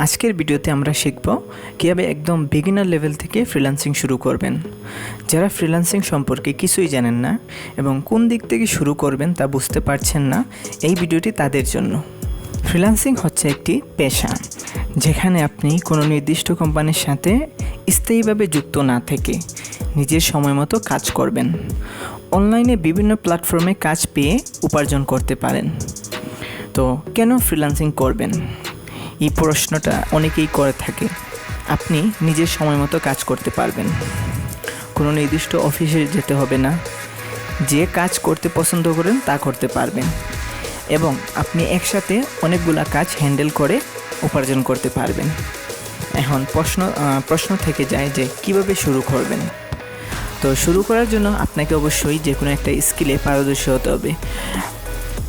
আজকের ভিডিওতে আমরা শিখব কীভাবে একদম বিগিনার লেভেল থেকে ফ্রিল্যান্সিং শুরু করবেন। যারা ফ্রিল্যান্সিং সম্পর্কে কিছুই জানেন না এবং কোন দিক থেকে শুরু করবেন তা বুঝতে পারছেন না, এই ভিডিওটি তাদের জন্য। ফ্রিল্যান্সিং হচ্ছে একটি পেশা যেখানে আপনি কোনো নির্দিষ্ট কোম্পানির সাথে স্থায়ীভাবে যুক্ত না থেকে নিজের সময় মতো কাজ করবেন। অনলাইনে বিভিন্ন প্ল্যাটফর্মে কাজ পেয়ে উপার্জন করতে পারেন। তো কেন ফ্রিল্যান্সিং করবেন? এই প্রশ্নটা অনেকেই করে থাকে। আপনি নিজের সময় মতো কাজ করতে পারবেন, কোনো নির্দিষ্ট অফিসে যেতে হবে না, যে কাজ করতে পছন্দ করেন তা করতে পারবেন এবং আপনি একসাথে অনেকগুলা কাজ হ্যান্ডেল করে উপার্জন করতে পারবেন। এখন প্রশ্ন থেকে যায় যে কিভাবে শুরু করবেন। তো শুরু করার জন্য আপনাকে অবশ্যই যে কোনো একটা স্কিলে পারদর্শী হতে হবে।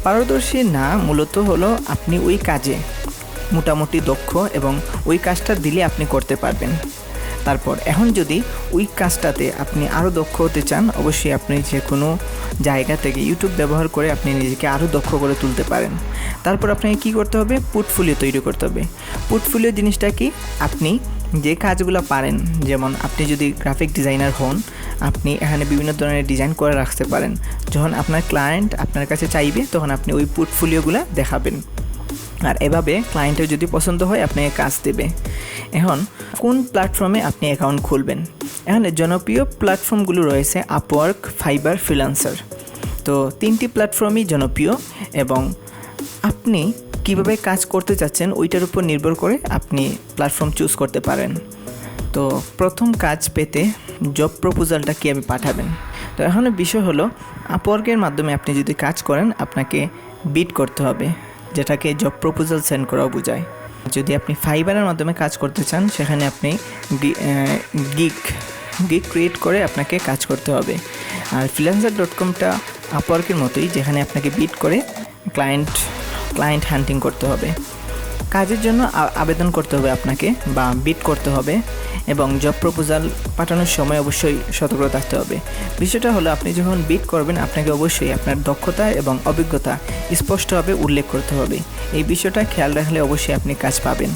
পারদর্শী না, মূলত হলো আপনি ওই কাজে মোটামুটি দক্ষ এবং ওই কাজটা দিলে আপনি করতে পারবেন। তারপর এখন যদি ওই কাজটাতে আপনি আরও দক্ষ হতে চান, অবশ্যই আপনি যে কোনো জায়গা থেকে ইউটিউব ব্যবহার করে আপনি নিজেকে আরও দক্ষ করে তুলতে পারেন। তারপর আপনাকে কী করতে হবে? পোর্টফোলিও তৈরি করতে হবে। পোর্টফোলিও জিনিসটা কি? আপনি যে কাজগুলো পারেন, যেমন আপনি যদি গ্রাফিক ডিজাইনার হন, আপনি এখানে বিভিন্ন ধরনের ডিজাইন করে রাখতে পারেন। যখন আপনার ক্লায়েন্ট আপনার কাছে চাইবে তখন আপনি ওই পোর্টফোলিওগুলো দেখাবেন, আর এভাবে ক্লায়েন্টের যদি পছন্দ হয় আপনাকে কাজ দেবে। এখন কোন প্ল্যাটফর্মে আপনি অ্যাকাউন্ট খুলবেন? এখানে জনপ্রিয় প্ল্যাটফর্মগুলো রয়েছে আপওয়ার্ক, ফাইবার, ফ্রিল্যান্সার। তো তিনটি প্ল্যাটফর্মই জনপ্রিয় এবং আপনি কিভাবে কাজ করতে চাচ্ছেন ওইটার উপর নির্ভর করে আপনি প্ল্যাটফর্ম চুজ করতে পারেন। তো প্রথম কাজ পেতে জব প্রপোজালটা কীভাবে পাঠাবেন? তো এখন বিষয় হলো, আপওয়ার্কের মাধ্যমে আপনি যদি কাজ করেন আপনাকে বিড করতে হবে, যেটাকে জব প্রপোজাল সেন্ড করাও বোঝায়। যদি আপনি ফাইবারের মাধ্যমে কাজ করতে চান, সেখানে আপনি গিগ ক্রিয়েট করে আপনাকে কাজ করতে হবে। আর freelancer.comটা আপওয়ার্কের মতোই, যেখানে আপনাকে বিড করে ক্লায়েন্ট হান্টিং করতে হবে। কাজের জন্য আবেদন করতে হবে আপনাকে বা বিড করতে হবে এবং জব প্রপোজাল পাঠানোর সময় অবশ্যই সতর্ক থাকতে হবে। বিষয়টা হলো, আপনি যখন বিড করবেন আপনাকে অবশ্যই আপনার দক্ষতা এবং অভিজ্ঞতা স্পষ্টভাবে উল্লেখ করতে হবে। এই বিষয়টা খেয়াল রাখলে অবশ্যই আপনি কাজ পাবেন।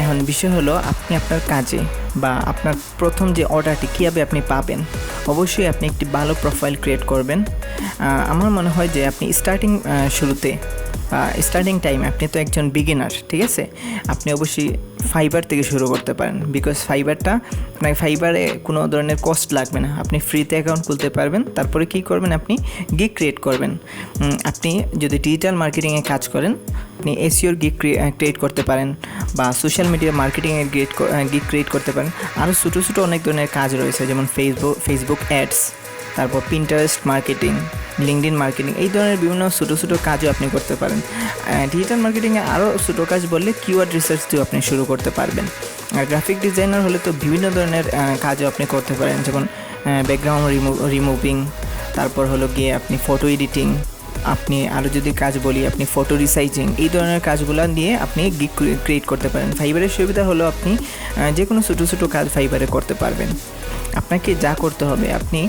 এখন বিষয় হলো, আপনি আপনার কাজে বা আপনার প্রথম যে অর্ডারটি কীভাবে আপনি পাবেন? অবশ্যই আপনি একটি ভালো প্রোফাইল ক্রিয়েট করবেন। আমার মনে হয় যে আপনি স্টার্টিং টাইমে আপনি তো একজন বিগিনার, ঠিক আছে, আপনি অবশ্যই ফাইবার থেকে শুরু করতে পারেন। বিকজ ফাইবারে কোনো ধরনের কস্ট লাগবে না, আপনি ফ্রিতে অ্যাকাউন্ট খুলতে পারবেন। তারপরে কী করবেন? আপনি গিগ ক্রিয়েট করবেন। আপনি যদি ডিজিটাল মার্কেটিংয়ে কাজ করেন, আপনি এসইওর গিগ ক্রিয়েট করতে পারেন বা সোশ্যাল মিডিয়া মার্কেটিংয়ের গিগ ক্রিয়েট করতে পারেন। আরও ছোটো অনেক ধরনের কাজ রয়েছে, যেমন ফেসবুক অ্যাডস, তারপর পিন্টারেস্ট মার্কেটিং, লিঙ্কডইন মার্কেটিং, এই ধরনের বিভিন্ন ছোটো কাজও আপনি করতে পারেন। ডিজিটাল মার্কেটিংয়ে আরও ছোটো কাজ বললে কিওয়ার্ড রিসার্চ দিয়েও আপনি শুরু করতে পারবেন। আর গ্রাফিক ডিজাইনার হলে তো বিভিন্ন ধরনের কাজও আপনি করতে পারেন, যেমন ব্যাকগ্রাউন্ড রিমুভিং, তারপর হলো গিয়ে আপনি ফটো এডিটিং, আপনি আরও যদি কাজ বলি আপনি ফটো রিসাইজিং, এই ধরনের কাজগুলো নিয়ে আপনি গিগ ক্রিয়েট করতে পারেন। ফাইবারের সুবিধা হলো আপনি যে কোনো ছোটো কাজ ফাইবারে করতে পারবেন। আপনাকে যা করতে হবে, আপনি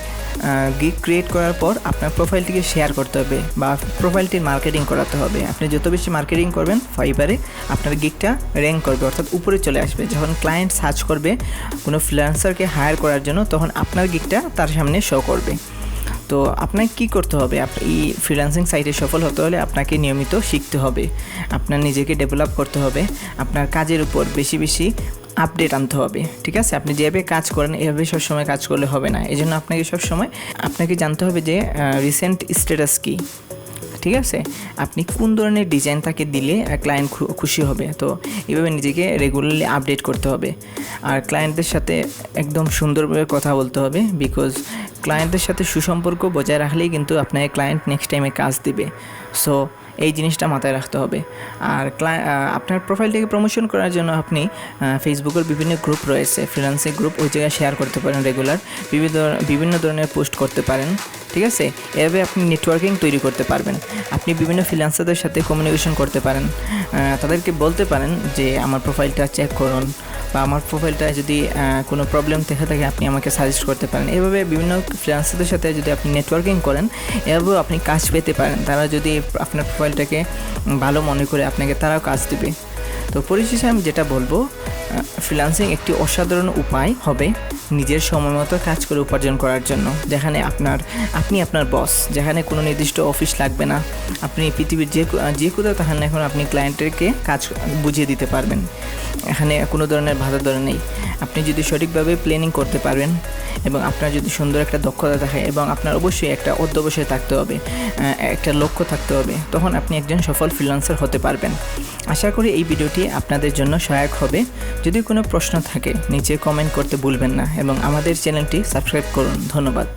গিগ ক্রিয়েট করার পর আপনার প্রোফাইলটিকে শেয়ার করতে হবে বা প্রোফাইলটির মার্কেটিং করাতে হবে। আপনি যত বেশি মার্কেটিং করবেন ফাইবারে, আপনার গিগটা র্যাঙ্ক করবে, অর্থাৎ উপরে চলে আসবে। যখন ক্লায়েন্ট সার্চ করবে কোনো ফ্রিল্যান্সারকে হায়ার করার জন্য, তখন আপনার গিগটা তার সামনে শো করবে। তো আপনাকে কী করতে হবে? এই ফ্রিল্যান্সিং সাইটে সফল হতে হলে আপনাকে নিয়মিত শিখতে হবে, আপনার নিজেকে ডেভেলপ করতে হবে, আপনার কাজের উপর বেশি আপডেট আনতে হবে, ঠিক আছে? আপনি যেভাবে কাজ করেন এভাবে সবসময় কাজ করলে হবে না। এই জন্য আপনাকে জানতে হবে যে রিসেন্ট স্ট্যাটাস কী, ঠিক আছে? আপনি কোন ধরনের ডিজাইন তাকে দিলে ক্লায়েন্ট খুশি হবে। তো এইভাবে নিজেকে রেগুলারলি আপডেট করতে হবে। আর ক্লায়েন্টদের সাথে একদম সুন্দরভাবে কথা বলতে হবে, বিকজ ক্লায়েন্টদের সাথে সুসম্পর্ক বজায় রাখলেই কিন্তু আপনাকে ক্লায়েন্ট নেক্সট টাইমে কাজ দিবে। সো এই জিনিসটা মাথায় রাখতে হবে। আর আপনার প্রোফাইলটাকে প্রমোশন করার জন্য আপনি ফেসবুকের বিভিন্ন গ্রুপ রয়েছে, ফ্রিল্যান্সিং গ্রুপ, ওই জায়গায় শেয়ার করতে পারেন রেগুলার, বিভিন্ন ধরনের পোস্ট করতে পারেন, ঠিক আছে? এভাবে আপনি নেটওয়ার্কিং তৈরি করতে পারবেন। আপনি বিভিন্ন ফ্রিল্যান্সারদের সাথে কমিউনিকেশন করতে পারেন, তাদেরকে বলতে পারেন যে আমার প্রোফাইলটা চেক করুন বা আমার প্রোফাইলটা যদি কোনো প্রবলেম থেকে থাকে আপনি আমাকে সাজেস্ট করতে পারেন। এভাবে বিভিন্ন ফ্রিল্যান্সারদের সাথে যদি আপনি নেটওয়ার্কিং করেন, এভাবেও আপনি কাজ পেতে পারেন। তারা যদি আপনার প্রোফাইলটাকে ভালো মনে করে আপনাকে, তারাও কাজ দেবে। তো পরিশেষে আমি যেটা বলবো, ফ্রিল্যান্সিং একটি অসাধারণ উপায় হবে নিজের সময় মতো কাজ করে উপার্জন করার জন্য, যেখানে আপনি আপনার বস, যেখানে কোনো নির্দিষ্ট অফিস লাগবে না। আপনি পৃথিবীর যে কোথাও তাহলে এখন আপনি ক্লায়েন্টকে কাজ বুঝিয়ে দিতে পারবেন। এখানে কোনো ধরনের বাধা ধরে নেই। আপনি যদি সঠিকভাবে প্ল্যানিং করতে পারবেন এবং আপনার যদি সুন্দর একটা দক্ষতা থাকে এবং আপনার অবশ্যই একটা অধ্যবসায় থাকতে হবে, একটা লক্ষ্য থাকতে হবে, তখন আপনি একজন সফল ফ্রিল্যান্সার হতে পারবেন। আশা করি এই ভিডিওটি আপনাদের জন্য সহায়ক হবে। যদি কোনো প্রশ্ন থাকে নিচে কমেন্ট করতে ভুলবেন না এবং আমাদের চ্যানেলটি সাবস্ক্রাইব করুন। ধন্যবাদ।